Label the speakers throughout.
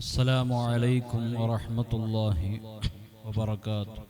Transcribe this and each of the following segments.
Speaker 1: السلام عليكم ورحمة الله وبركاته.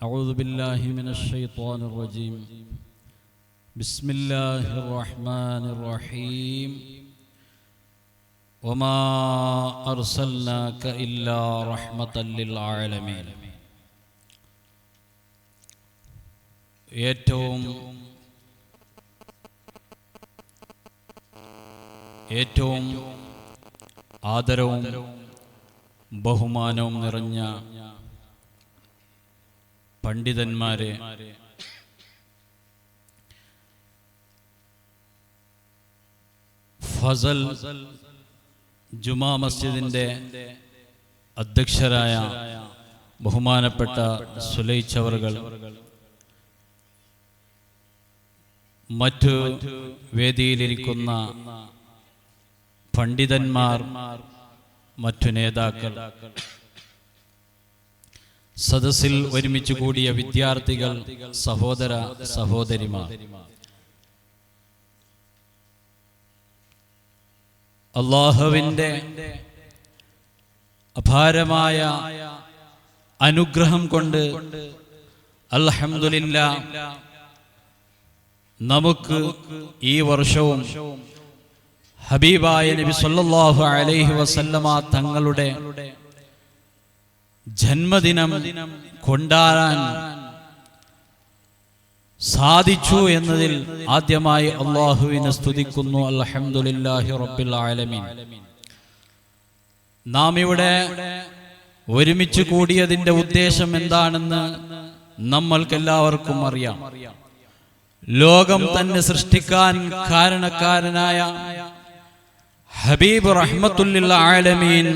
Speaker 1: أعوذ بالله من الشيطان الرجيم. بسم الله الرحمن الرحيم. وما أرسلناك إلا رحمة للعالمين. ഏറ്റവും ആദരവും ബഹുമാനവും നിറഞ്ഞ പണ്ഡിതന്മാരെ, ഫസൽ ജുമാ മസ്ജിദിന്റെ അധ്യക്ഷരായ ബഹുമാനപ്പെട്ട സുലൈച്ചവറുകൾ, മറ്റു വേദിയിലിരിക്കുന്ന പണ്ഡിതന്മാർ, മറ്റു നേതാക്കൾ, സദസ്സിൽ ഒരുമിച്ച് കൂടിയ വിദ്യാർത്ഥികൾ, സഹോദര സഹോദരിമാർ, അല്ലാഹുവിന്റെ അപാരമായ അനുഗ്രഹം കൊണ്ട് അൽഹംദുലില്ലാഹ് നമുക്ക് ഈ വർഷവും ഹബീബായ നബി സല്ലല്ലാഹു അലൈഹി വസല്ലമ തങ്ങളുടെ ജന്മദിനം കൊണ്ടാടാൻ സാധിച്ചു എന്നതിൽ ആദ്യമായി അല്ലാഹുവിനെ സ്തുതിക്കുന്നു. അൽഹംദുലില്ലാഹി റബ്ബിൽ ആലമീൻ. നാം ഇവിടെ ഒരുമിച്ച് കൂടിയതിന്റെ ഉദ്ദേശം എന്താണെന്ന് നമ്മൾക്കെല്ലാവർക്കും അറിയാം. ലോകം തന്നെ സൃഷ്ടിക്കാൻ കാരണക്കാരനായ ഹബീബ് റഹ്മത്തുല്ലിൽ ആലമീൻ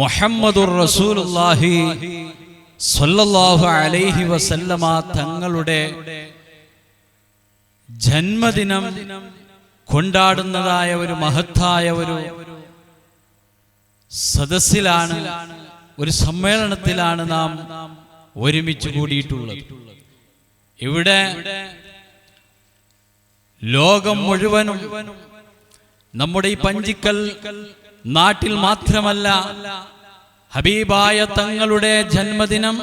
Speaker 1: മുഹമ്മദുർ റസൂലുള്ളാഹി സ്വല്ലല്ലാഹു അലൈഹി വസല്ലമ തങ്ങളുടെ ജന്മദിനം കൊണ്ടാടുന്നതായ ഒരു മഹത്തായ ഒരു സദസ്സിലാണ്, ഒരു സമ്മേളനത്തിലാണ് നാം ഒരുമിച്ച് കൂടിയിട്ടുള്ളത്. ഇവിടെ ലോകം മുഴുവനും, നമ്മുടെ ഈ പഞ്ചിക്കൽ നാട്ടിൽ മാത്രമല്ല, ഹബീബായ തങ്ങളുടെ ജന്മദിനം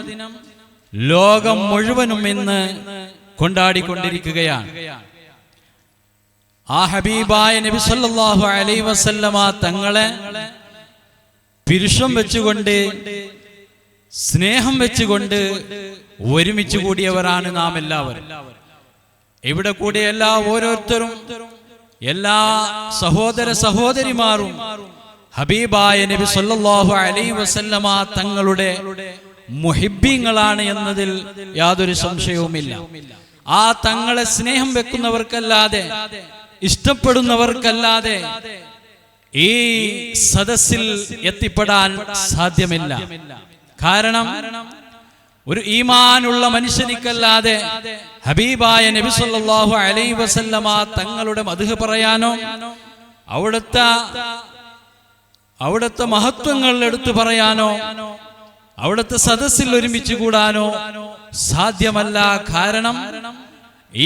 Speaker 1: ലോകം മുഴുവനും ഇന്ന് കൊണ്ടാടിക്കൊണ്ടിരിക്കുകയാണ്. ആ ഹബീബായ നബി സല്ലല്ലാഹു അലൈഹി വസല്ലമ തങ്ങളെ പിരിശം വെച്ചുകൊണ്ട്, സ്നേഹം വെച്ചുകൊണ്ട് ഒരുമിച്ച് കൂടിയവരാണ് നാം എല്ലാവരും. ഇവിടെ കൂടിയ എല്ലാ ഓരോരുത്തരും, എല്ലാ സഹോദര സഹോദരിമാരും ഹബീബായ നബി സല്ലല്ലാഹു അലൈഹി വസല്ലമ തങ്ങളുടെ മുഹിബ്ബീങ്ങളാണ് എന്നതിൽ യാതൊരു സംശയവുമില്ല. ആ തങ്ങളെ സ്നേഹം വെക്കുന്നവർക്കല്ലാതെ, ഇഷ്ടപ്പെടുന്നവർക്കല്ലാതെ ഈ സദസ്സിൽ എത്തിപ്പെടാൻ സാധ്യമല്ല. കാരണം ഒരു ഈമാനുള്ള മനുഷ്യനിക്കല്ലാതെ ഹബീബായ നബി സല്ലല്ലാഹു അലൈഹി വസല്ലമ തങ്ങളുടെ മദ്ഹ് പറയാനോ, അവിടുത്തെ മഹത്വങ്ങൾ എടുത്തു പറയാനോ, അവിടുത്തെ സദസ്സിൽ ഒരുമിച്ച് കൂടാനോ സാധ്യമല്ല. കാരണം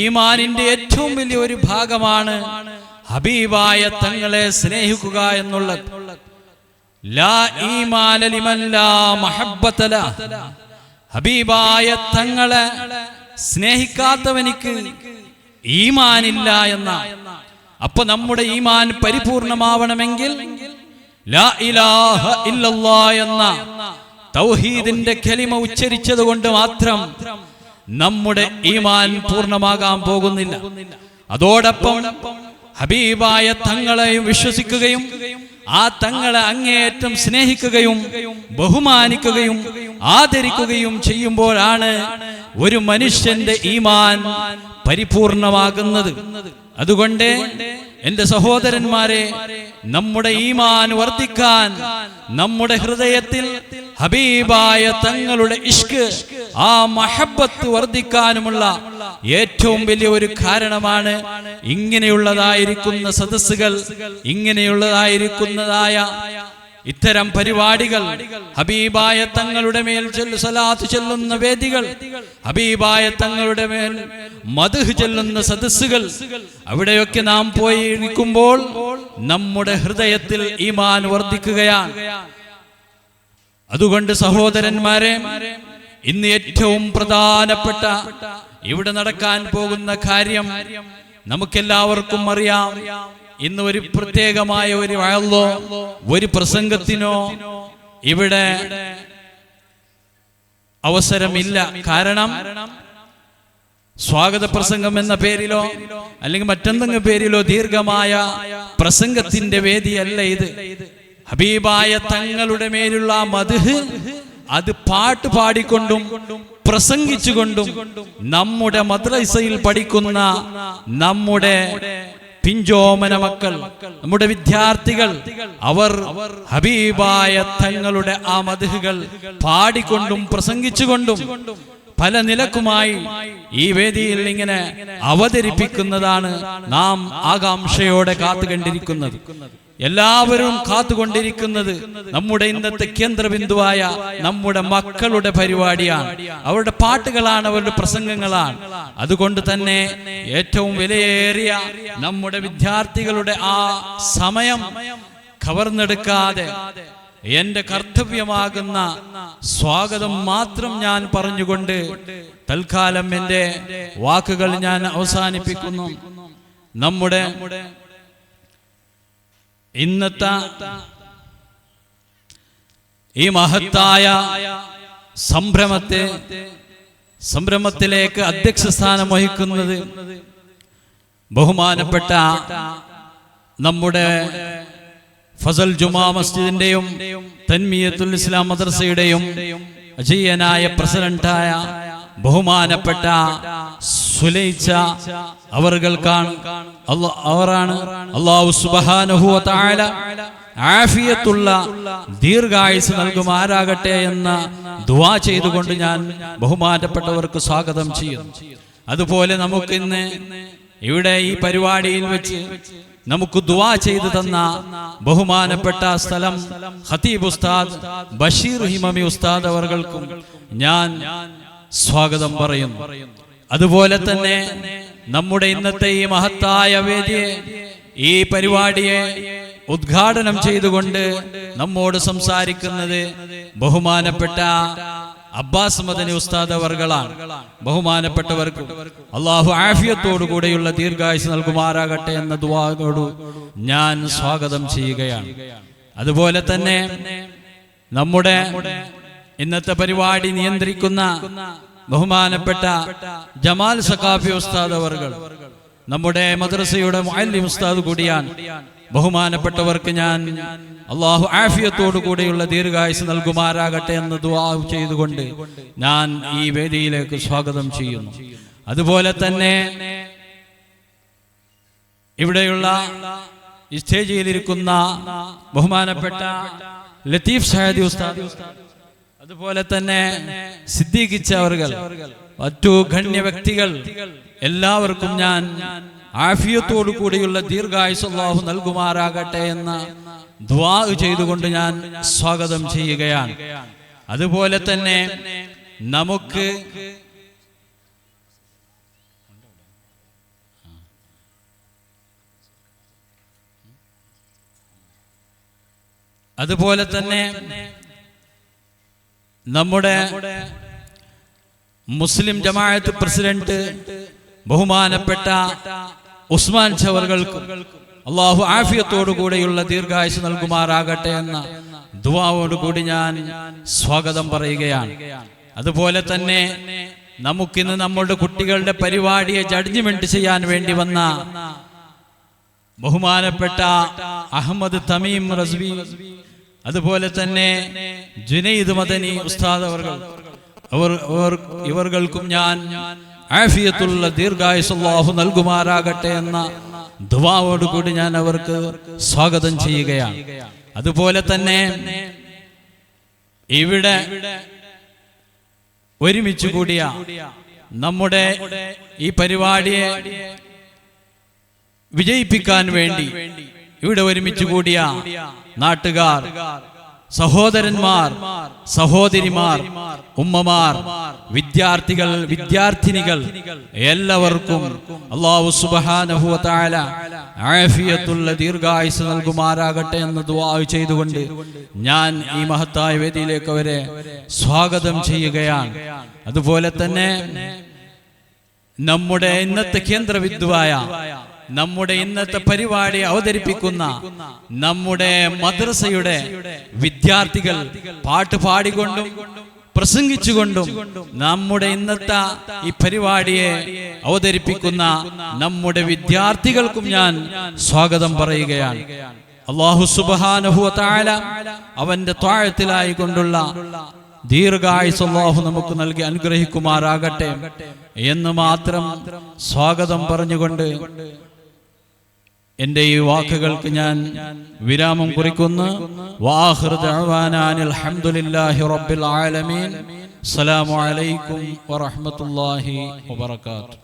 Speaker 1: ഈമാനിന്റെ ഏറ്റവും വലിയ ഒരു ഭാഗമാണ് ഹബീബായ തങ്ങളെ സ്നേഹിക്കുക എന്നുള്ളത്. ലാ ഈമാന ലിമൻ ലാ മഹബ്ബത ലഹു. ഹബീബായ തങ്ങളെ സ്നേഹിക്കാത്തവനിക്ക് ഈമാനില്ല എന്ന. അപ്പൊ നമ്മുടെ ഈമാൻ പരിപൂർണമാവണമെങ്കിൽ ലാ ഇലാഹ ഇല്ലല്ലാഹ് എന്ന തൗഹീദിന്റെ കലിമ ഉച്ചരിച്ചത് കൊണ്ട് മാത്രം നമ്മുടെ ഈമാൻ പൂർണ്ണമാകാൻ പോകുന്നില്ല. അതോടൊപ്പം ഹബീബായ തങ്ങളെയും വിശ്വസിക്കുകയും ആ തങ്ങളെ അങ്ങേയറ്റം സ്നേഹിക്കുകയും ബഹുമാനിക്കുകയും ആദരിക്കുകയും ചെയ്യുമ്പോഴാണ് ഒരു മനുഷ്യന്റെ ഈമാൻ പരിപൂർണമാകുന്നത്. അതുകൊണ്ട് എന്റെ സഹോദരന്മാരെ, നമ്മുടെ ഈമാൻ വർദ്ധിക്കാൻ, നമ്മുടെ ഹൃദയത്തിൽ ഹബീബായ തങ്ങളുടെ ഇഷ്ക്, ആ മഹബ്ബത്ത് വർദ്ധിക്കാനുമുള്ള ഏറ്റവും വലിയ ഒരു കാരണമാണ് ഇങ്ങനെയുള്ളതായിരിക്കുന്ന സദസ്സുകൾ, ഇങ്ങനെയുള്ളതായിരിക്കുന്നതായ ഇത്തരം പരിപാടികൾ, ഹബീബായ തങ്ങളുടെ മേൽ സ്വലാത്ത് ചൊല്ലുന്ന വേദികൾ, ഹബീബായ തങ്ങളുടെ മേൽ മദ്ഹ് ചൊല്ലുന്ന സദസ്സുകൾ, അവിടെയൊക്കെ നാം പോയി ഇരിക്കുമ്പോൾ നമ്മുടെ ഹൃദയത്തിൽ ഈമാൻ വർദ്ധിക്കുകയാണ്. അതുകൊണ്ട് സഹോദരന്മാരെ, ഇന്ന് ഏറ്റവും പ്രധാനപ്പെട്ട ഇവിടെ നടക്കാൻ പോകുന്ന കാര്യം നമുക്കെല്ലാവർക്കും അറിയാം. ഇന്ന് ഒരു പ്രത്യേകമായ ഒരു വഅളോ ഒരു പ്രസംഗത്തിനോ ഇവിടെ അവസരമില്ല. കാരണം സ്വാഗത പ്രസംഗം എന്ന പേരിലോ അല്ലെങ്കിൽ മറ്റെന്തെങ്കിലും പേരിലോ ദീർഘമായ പ്രസംഗത്തിന്റെ വേദിയല്ല ഇത്. ഹബീബായ തങ്ങളുടെ മേലുള്ള മദ്ഹ് അത് പാട്ട് പാടിക്കൊണ്ടും പ്രസംഗിച്ചുകൊണ്ടും നമ്മുടെ മദ്രസയിൽ പഠിക്കുന്ന നമ്മുടെ പിഞ്ചോമന മക്കൾ, നമ്മുടെ വിദ്യാർത്ഥികൾ, അവർ ഹബീബായ തങ്ങളുടെ ആ മദ്ഹുകൾ പാടിക്കൊണ്ടും പ്രസംഗിച്ചുകൊണ്ടും പല നിലക്കുമായി ഈ വേദിയിൽ ഇങ്ങനെ അവതരിപ്പിക്കുന്നതാണ് നാം ആകാംക്ഷയോടെ കാത്തുകണ്ടിരിക്കുന്നത്. എല്ലാവരും കാത്തുകൊണ്ടിരിക്കുന്നത് നമ്മുടെ ഇന്നത്തെ കേന്ദ്രബിന്ദുവായ നമ്മുടെ മക്കളുടെ പരിപാടിയാണ്. അവരുടെ പാട്ടുകളാണ്, അവരുടെ പ്രസംഗങ്ങളാണ്. അതുകൊണ്ട് തന്നെ ഏറ്റവും വിലയേറിയ നമ്മുടെ വിദ്യാർത്ഥികളുടെ ആ സമയം കവർന്നെടുക്കാതെ എന്റെ കർത്തവ്യമാകുന്ന സ്വാഗതം മാത്രം ഞാൻ പറഞ്ഞുകൊണ്ട് തൽക്കാലം എന്റെ വാക്കുകൾ ഞാൻ അവസാനിപ്പിക്കുന്നു. നമ്മുടെ ഇന്നത്തെ ഈ മഹത്തായ സംരംഭത്തിലേക്ക് അധ്യക്ഷ സ്ഥാനം വഹിക്കുന്നത് ബഹുമാനപ്പെട്ട നമ്മുടെ ഫസൽ ജുമാ മസ്ജിദിന്റെയും തൻമിയത്തുൽ ഇസ്ലാം മദ്രസയുടെയും അജയ്യനായ പ്രസിഡന്റായ ബഹുമാനപ്പെട്ട സുലൈച്ച അവർകൾക്കാണ്. അവരാണ്. അല്ലാഹു സുബ്ഹാനഹു വ തആല ആഫിയത്തുള്ള ദീർഘായുസ് നൽകുമാറാകട്ടെ എന്ന ദുആ ചെയ്തുകൊണ്ട് ഞാൻ ബഹുമാനപ്പെട്ടവർക്ക് സ്വാഗതം ചെയ്യുന്നു. അതുപോലെ നമുക്കിന്ന് ഇവിടെ ഈ പരിപാടിയിൽ വെച്ച് നമുക്ക് ദുആ ചെയ്തു തന്ന ബഹുമാനപ്പെട്ട സ്ഥലം ഖതീബ് ഉസ്താദ് ബഷീർ ഹിമമി ഉസ്താദ് അവർകൾക്കും ഞാൻ സ്വാഗതം പറയുന്നു. അതുപോലെ തന്നെ നമ്മുടെ ഇന്നത്തെ ഈ മഹത്തായ വേദിയെ, ഈ പരിപാടിയെ ഉദ്ഘാടനം ചെയ്തുകൊണ്ട് നമ്മോട് സംസാരിക്കുന്നത് ബഹുമാനപ്പെട്ട അബ്ബാസ് മദനി ഉസ്താദ് അവർകളാണ്. ബഹുമാനപ്പെട്ടവർക്ക് അള്ളാഹു ആഫിയത്തോടു കൂടെയുള്ള ദീർഘായുസ് നൽകുമാറാകട്ടെ എന്ന ദുആയോട് ഞാൻ സ്വാഗതം ചെയ്യുകയാണ്. അതുപോലെ തന്നെ നമ്മുടെ ഇന്നത്തെ പരിപാടി നിയന്ത്രിക്കുന്ന ബഹുമാനപ്പെട്ട ജമാൽ സഖാഫി ഉസ്താദ് അവർകൾ നമ്മുടെ മദ്രസയുടെ മുഅല്ലിം ഉസ്താദ് കൂടിയാണ്. ബഹുമാനപ്പെട്ടവർക്ക് ഞാൻ അള്ളാഹു ആഫിയത്തോടു കൂടെയുള്ള ദീർഘായുസ് നൽകുമാറാകട്ടെ എന്ന് ദുആ ചെയ്തുകൊണ്ട് ഞാൻ ഈ വേദിയിലേക്ക് സ്വാഗതം ചെയ്യുന്നു. അതുപോലെ തന്നെ ഇവിടെയുള്ള ഈ സ്റ്റേജിലിരിക്കുന്ന ബഹുമാനപ്പെട്ട ലത്തീഫ് സഹദി ഉസ്താദ്, അതുപോലെ തന്നെ സിദ്ദീഖിച്ച അവർകൾ, മറ്റു ഗണ്യ വ്യക്തികൾ എല്ലാവർക്കും ഞാൻ ആഫിയത്തോടു കൂടിയുള്ള ദീർഘായുസ് അല്ലാഹു നൽകുമാറാകട്ടെ എന്ന ദുആ ചെയ്തുകൊണ്ട് ഞാൻ സ്വാഗതം ചെയ്യുകയാണ്. അതുപോലെ തന്നെ നമുക്ക് നമ്മുടെ മുസ്ലിം ജമാഅത്ത് പ്രസിഡന്റ് ബഹുമാനപ്പെട്ട ഉസ്മാൻ ചവർകൾക്കും അള്ളാഹു ആഫിയത്തോടു കൂടെയുള്ള ദീർഘായുസ് നൽകുമാറാകട്ടെ എന്ന ദുആവോടുകൂടി ഞാൻ സ്വാഗതം പറയുകയാണ്. അതുപോലെ തന്നെ നമുക്കിന്ന് നമ്മുടെ കുട്ടികളുടെ പരിപാടിയെ ജഡ്ജ്മെന്റ് ചെയ്യാൻ വേണ്ടി വന്ന ബഹുമാനപ്പെട്ട അഹമ്മദ് തമീം റസ്വി, അതുപോലെ തന്നെ ജുനൈദ് മദനി ഉസ്താദ് ഇവർകൾക്കും ഞാൻ ആഫിയത്തുള്ള ദീർഘായുസ് അല്ലാഹു നൽകുമാറാകട്ടെ എന്ന ദുആവോടുകൂടി ഞാൻ അവർക്ക് സ്വാഗതം ചെയ്യുകയാണ്. അതുപോലെ തന്നെ ഇവിടെ ഒരുമിച്ച് കൂടിയ നമ്മുടെ ഈ പരിപാടിയെ വിജയിപ്പിക്കാൻ വേണ്ടി ഇവിടെ ഒരുമിച്ച് കൂടിയ നാട്ടുകാർ, സഹോദരന്മാർ, സഹോദരിമാർ, ഉമ്മമാർ, വിദ്യാർത്ഥികൾ, വിദ്യാർത്ഥിനികൾ എല്ലാവർക്കും അല്ലാഹു സുബ്ഹാനഹു വ തആല ആഫിയത്തുള്ള ദീർഘായുസ്സ് നൽകുമാറാകട്ടെ എന്ന് ദുആ ചെയ്തുകൊണ്ട് ഞാൻ ഈ മഹത്തായ വേദിയിലേക്ക് അവരെ സ്വാഗതം ചെയ്യുകയാണ്. അതുപോലെ തന്നെ നമ്മുടെ ഇന്നത്തെ കേന്ദ്രബിന്ദുവായ, നമ്മുടെ ഇന്നത്തെ പരിപാടി അവതരിപ്പിക്കുന്ന നമ്മുടെ മദ്രസയുടെ വിദ്യാർത്ഥികൾ പാട്ട് പാടിക്കൊണ്ടും പ്രസംഗിച്ചുകൊണ്ടും നമ്മുടെ ഇന്നത്തെ ഈ പരിപാടിയെ അവതരിപ്പിക്കുന്ന നമ്മുടെ വിദ്യാർത്ഥികൾക്കും ഞാൻ സ്വാഗതം പറയുകയാണ്. അല്ലാഹു സുബ്ഹാനഹു വ തആല അവന്റെ ത്വാഅത്തിലായി കൊണ്ടുള്ള ദീർഘായുസ്സ് അല്ലാഹു നമുക്ക് നൽകി അനുഗ്രഹിക്കുമാറാകട്ടെ എന്ന് മാത്രം സ്വാഗതം പറഞ്ഞുകൊണ്ട് എൻ്റെ ഈ വാക്കുകൾക്ക് ഞാൻ വിരാമം കുറിക്കുന്നു. വാഖിറു ദഅവാനാ അൽഹംദുലില്ലാഹി റബ്ബിൽ ആലമീൻ. അസ്സലാമു അലൈക്കും വറഹ്മത്തുള്ളാഹി വബറകാതുഹു.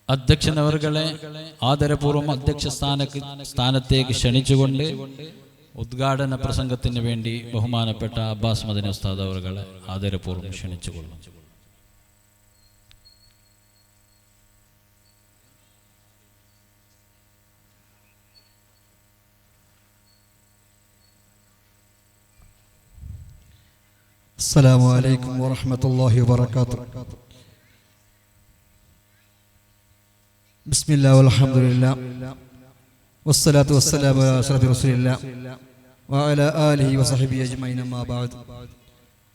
Speaker 1: അധ്യക്ഷനവർകളെ ആദരപൂർവ്വം അധ്യക്ഷ സ്ഥാനത്തേക്ക് ക്ഷണിച്ചുകൊണ്ട് ഉദ്ഘാടന പ്രസംഗത്തിന് വേണ്ടി ബഹുമാനപ്പെട്ട അബ്ബാസ് മദനി ഉസ്താദ് അവറുകളെ ആദരപൂർവ്വം ക്ഷണിച്ചുകൊള്ളുന്നു.
Speaker 2: السلام عليكم ورحمة الله وبركاته. بسم الله والحمد لله والصلاة والسلام على أشرف رسول الله وعلى آله وصحبه أجمعين. أما بعد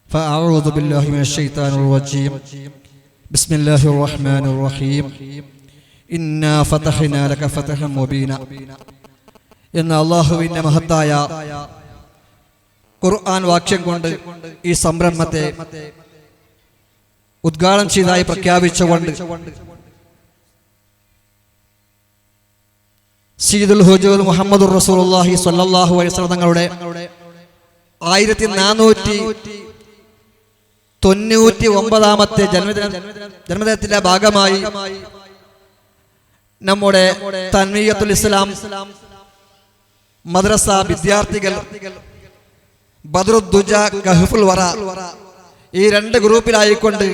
Speaker 2: فأعوذ بالله من الشيطان الرجيم. بسم الله الرحمن الرحيم. إنا فتحنا لك فتحا مبينا. إن الله إن مهتايا ഖുർആൻ വാക്യം കൊണ്ട് ഈ സംരംഭത്തെ ഉദ്ഘാടനം ചെയ്തതായി പ്രഖ്യാപിച്ചുകൊണ്ട് സയ്യിദുൽ ഹുജൂർ മുഹമ്മദുർ റസൂലുള്ളാഹി സ്വല്ലല്ലാഹു അലൈഹി വസല്ലം തങ്ങളുടെ 1499ാമത്തെ ജന്മദിനത്തിന്റെ ഭാഗമായി നമ്മുടെ തൻവീയത്തുൽ ഇസ്ലാം മദ്രസ വിദ്യാർത്ഥികൾ ബദ്റുദ്ദുജ കഹ്ഫുൽ വറ ഈ രണ്ട് ഗ്രൂപ്പിലായിക്കൊണ്ട്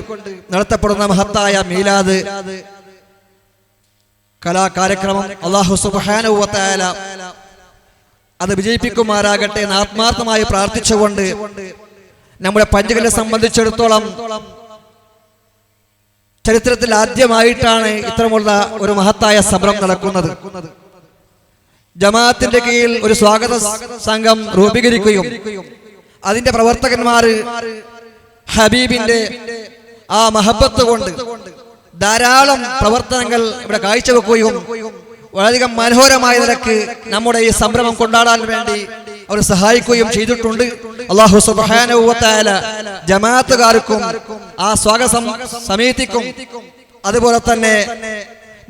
Speaker 2: നടത്തപ്പെടുന്ന മഹത്തായ മീലാദ് കലാകാര്യക്രമം അല്ലാഹു സുബ്ഹാനഹു വ തആല അത് വിജയിപ്പിക്കുമാറാകട്ടെ എന്ന് ആത്മാർത്ഥമായി പ്രാർത്ഥിച്ചുകൊണ്ട് നമ്മുടെ പഞ്ചകലെ സംബന്ധിച്ചിടത്തോളം ചരിത്രത്തിൽ ആദ്യമായിട്ടാണ് ഇത്തരമുള്ള ഒരു മഹത്തായ സംരംഭം നടക്കുന്നത്. ജമാഅത്തിന്റെ കീഴിൽ ഒരു സ്വാഗത സംഘം രൂപീകരിക്കുകയും അതിന്റെ പ്രവർത്തകന്മാർ ഹബീബിന്റെ ആ മഹബത്ത് കൊണ്ട് ധാരാളം പ്രവർത്തനങ്ങൾ ഇവിടെ കാഴ്ചവെക്കുകയും വളരെയധികം മനോഹരമായ നിലക്ക് നമ്മുടെ ഈ സംരംഭം കൊണ്ടാടാൻ വേണ്ടി അവർ സഹായിക്കുകയും ചെയ്തിട്ടുണ്ട്. അല്ലാഹു സുബ്ഹാനഹു വ തആല ജമാഅത്തുകാർക്കും ആ സ്വാഗത സമിതിക്കും അതുപോലെ തന്നെ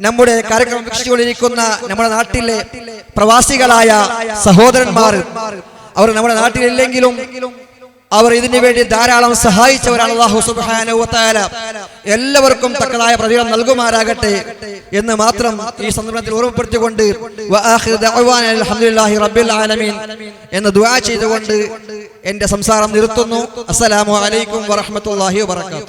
Speaker 2: നമ്മുടെ കാര്യക്രമം വീക്ഷിച്ചുകൊണ്ടിരിക്കുന്ന നമ്മുടെ നാട്ടിലെ പ്രവാസികളായ സഹോദരന്മാർ, അവർ നമ്മുടെ നാട്ടിലില്ലെങ്കിലും അവർ ഇതിനു വേണ്ടി ധാരാളം സഹായിച്ചവരാണ്. അല്ലാഹു സുബ്ഹാനഹു വ തആല എല്ലാവർക്കും തക്കതായ പ്രതിഫലം നൽകുമാറാകട്ടെ എന്ന് മാത്രം ഈ സന്ദർഭത്തിൽ ഓർമ്മപ്പെടുത്തിക്കൊണ്ട് വആഖിറു ദഅവാനാ അൽഹംദുലില്ലാഹി റബ്ബിൽ ആലമീൻ എന്ന് ദുആ ചെയ്തുകൊണ്ട് എന്റെ സംസാരം നിർത്തുന്നു. അസ്സലാമു അലൈക്കും വറഹ്മത്തുള്ളാഹി വബറകാതുഹു.